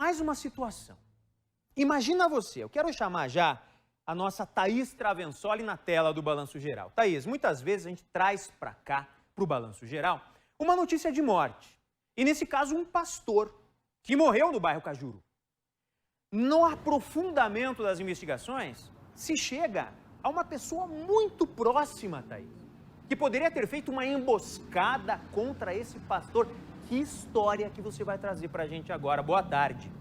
Mais uma situação. Imagina você, eu quero chamar já a nossa Thaís Travensoli na tela do Balanço Geral. Thaís, muitas vezes a gente traz para cá, para o Balanço Geral, uma notícia de morte. E nesse caso, um pastor que morreu no bairro Cajuru. No aprofundamento das investigações, se chega a uma pessoa muito próxima, Thaís, que poderia ter feito uma emboscada contra esse pastor. Que história que você vai trazer para a gente agora? Boa tarde.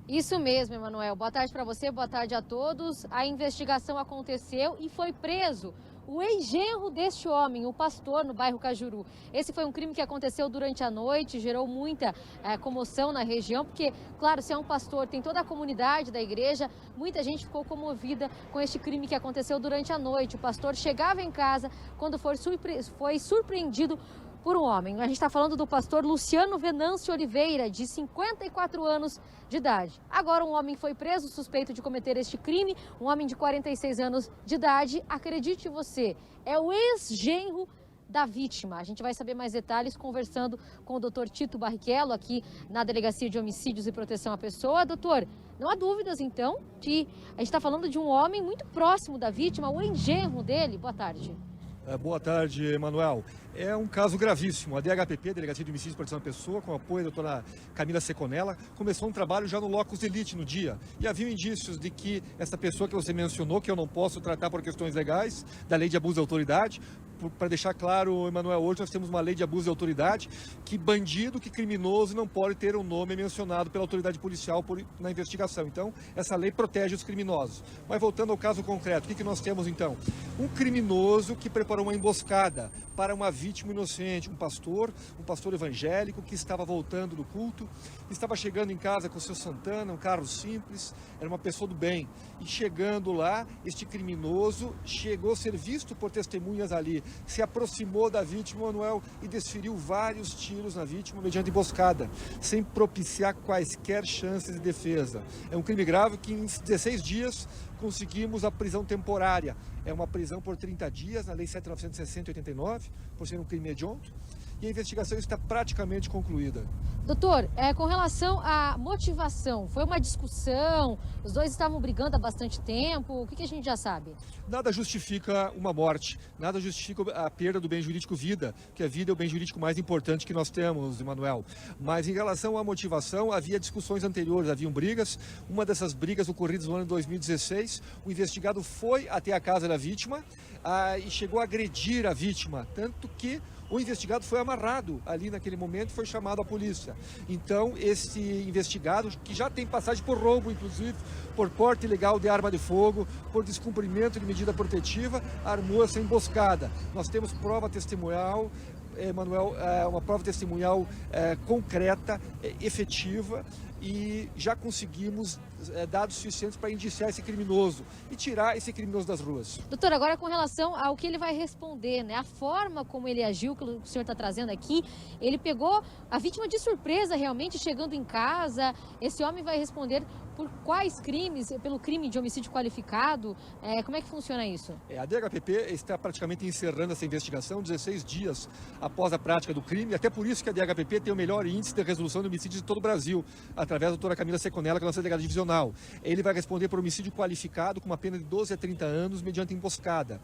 Isso mesmo, Emanuel. Boa tarde para você, boa tarde a todos. A investigação aconteceu e foi preso o ex-genro deste homem, o pastor, no bairro Cajuru. Esse foi um crime que aconteceu durante a noite, gerou muita comoção na região, porque, claro, se é um pastor, tem toda a comunidade da igreja, muita gente ficou comovida com este crime que aconteceu durante a noite. O pastor chegava em casa quando foi surpreendido por um homem. A gente está falando do pastor Luciano Venâncio Oliveira, de 54 anos de idade. Agora um homem foi preso suspeito de cometer este crime, um homem de 46 anos de idade. Acredite você, é o ex-genro da vítima. A gente vai saber mais detalhes conversando com o doutor Tito Barrichello, aqui na Delegacia de Homicídios e Proteção à Pessoa. Doutor, não há dúvidas então que a gente está falando de um homem muito próximo da vítima, o ex-genro dele. Boa tarde. Boa tarde, Emanuel. É um caso gravíssimo. A DHPP, Delegacia de Homicídios e Proteção à Pessoa, com o apoio da doutora Camila Seconella, começou um trabalho já no locus elite no dia. E havia indícios de que essa pessoa que você mencionou, que eu não posso tratar por questões legais, da lei de abuso de autoridade, para deixar claro, Emanuel, hoje nós temos uma lei de abuso de autoridade que bandido, que criminoso não pode ter um nome mencionado pela autoridade policial na investigação. Então, essa lei protege os criminosos. Mas voltando ao caso concreto, o que nós temos então? Um criminoso que preparou uma emboscada para uma vítima inocente, um pastor evangélico que estava voltando do culto, estava chegando em casa com o seu Santana, um carro simples, era uma pessoa do bem. E chegando lá, este criminoso chegou a ser visto por testemunhas ali, se aproximou da vítima, Manuel, e desferiu vários tiros na vítima mediante emboscada, sem propiciar quaisquer chances de defesa. É um crime grave que em 16 dias conseguimos a prisão temporária. É uma prisão por 30 dias, na Lei 7.960/89, por ser um crime hediondo, e a investigação está praticamente concluída. Doutor, com relação à motivação, foi uma discussão? Os dois estavam brigando há bastante tempo? O que a gente já sabe? Nada justifica uma morte, nada justifica a perda do bem jurídico vida, que a vida é o bem jurídico mais importante que nós temos, Emanuel. Mas em relação à motivação, havia discussões anteriores, haviam brigas. Uma dessas brigas ocorridas no ano de 2016, o investigado foi até a casa da vítima e chegou a agredir a vítima, tanto que o investigado foi amarrado ali naquele momento e foi chamado à polícia. Então, esse investigado, que já tem passagem por roubo, inclusive, por porte ilegal de arma de fogo, por descumprimento de medida protetiva, armou essa emboscada. Nós temos prova testemunhal, Emanuel, uma prova testemunhal concreta, efetiva, e já conseguimos dados suficientes para indiciar esse criminoso e tirar esse criminoso das ruas. Doutor, agora com relação ao que ele vai responder, né? A forma como ele agiu, que o senhor está trazendo aqui, ele pegou a vítima de surpresa realmente chegando em casa. Esse homem vai responder por quais crimes? Pelo crime de homicídio qualificado? Como é que funciona isso? A DHPP está praticamente encerrando essa investigação 16 dias após a prática do crime, até por isso que a DHPP tem o melhor índice de resolução de homicídios de todo o Brasil, através da doutora Camila Seconella, que é a nossa delegada divisional. Ele vai responder por homicídio qualificado com uma pena de 12 a 30 anos mediante emboscada.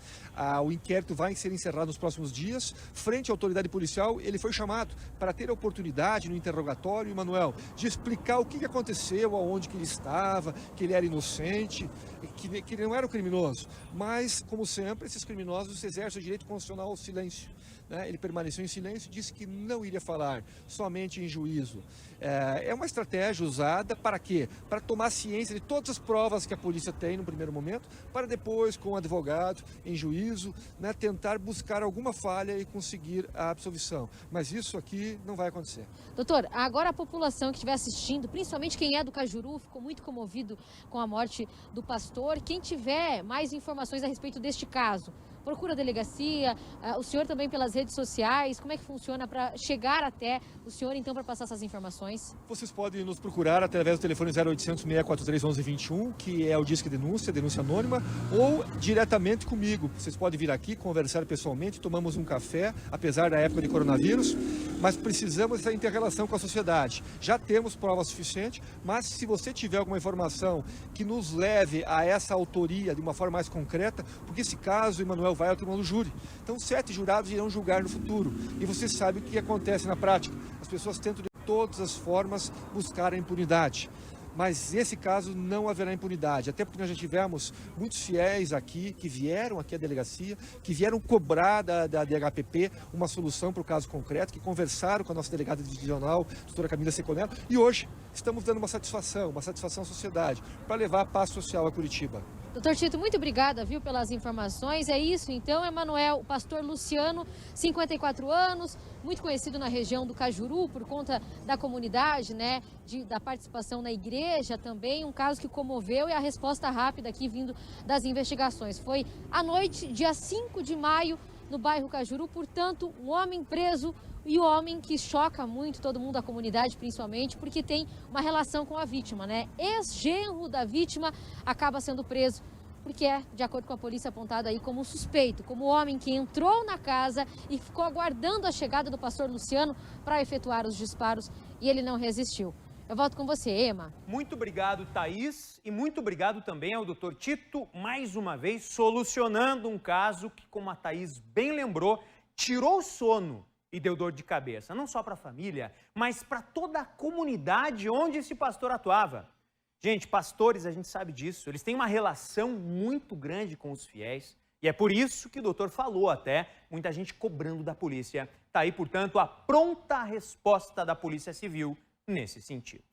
O inquérito vai ser encerrado nos próximos dias. Frente à autoridade policial, ele foi chamado para ter a oportunidade no interrogatório, Emanuel, de explicar o que aconteceu, aonde que ele estava, que ele era inocente, que ele não era o criminoso. Mas, como sempre, esses criminosos exercem o direito constitucional ao silêncio. Ele permaneceu em silêncio e disse que não iria falar, somente em juízo. É uma estratégia usada para quê? Para tomar ciência de todas as provas que a polícia tem no primeiro momento, para depois, com o advogado, em juízo, tentar buscar alguma falha e conseguir a absolvição. Mas isso aqui não vai acontecer. Doutor, agora a população que estiver assistindo, principalmente quem é do Cajuru, ficou muito comovido com a morte do pastor. Quem tiver mais informações a respeito deste caso, procura a delegacia, o senhor também pelas redes sociais, como é que funciona para chegar até o senhor, então, para passar essas informações? Vocês podem nos procurar através do telefone 0800 643 1121, que é o Disque Denúncia, denúncia anônima, ou diretamente comigo. Vocês podem vir aqui, conversar pessoalmente, tomamos um café, apesar da época de coronavírus, mas precisamos dessa inter-relação com a sociedade. Já temos provas suficientes, mas se você tiver alguma informação que nos leve a essa autoria de uma forma mais concreta, porque esse caso, Emanuel, vai ao tribunal do júri. Então 7 jurados irão julgar no futuro. E você sabe o que acontece na prática. As pessoas tentam de todas as formas buscar a impunidade. Mas nesse caso não haverá impunidade, até porque nós já tivemos muitos fiéis aqui, que vieram aqui à delegacia, que vieram cobrar da DHPP uma solução para o caso concreto, que conversaram com a nossa delegada divisional, doutora Camila Seconello, e hoje estamos dando uma satisfação à sociedade, para levar a paz social a Curitiba. Doutor Tito, muito obrigada, viu, pelas informações. É isso, então, Emanuel, o pastor Luciano, 54 anos, muito conhecido na região do Cajuru por conta da comunidade, né, da participação na igreja também, um caso que comoveu e a resposta rápida aqui vindo das investigações. Foi à noite, dia 5 de maio, no bairro Cajuru, portanto, um homem preso e um homem que choca muito todo mundo da comunidade, principalmente, porque tem uma relação com a vítima, né? Ex-genro da vítima acaba sendo preso, porque é, de acordo com a polícia, apontado aí como suspeito, como o homem que entrou na casa e ficou aguardando a chegada do pastor Luciano para efetuar os disparos e ele não resistiu. Eu volto com você, Ema. Muito obrigado, Thaís, e muito obrigado também ao doutor Tito, mais uma vez, solucionando um caso que, como a Thaís bem lembrou, tirou o sono e deu dor de cabeça, não só para a família, mas para toda a comunidade onde esse pastor atuava. Gente, pastores, a gente sabe disso, eles têm uma relação muito grande com os fiéis, e é por isso que o doutor falou até, muita gente cobrando da polícia. Está aí, portanto, a pronta resposta da Polícia Civil nesse sentido.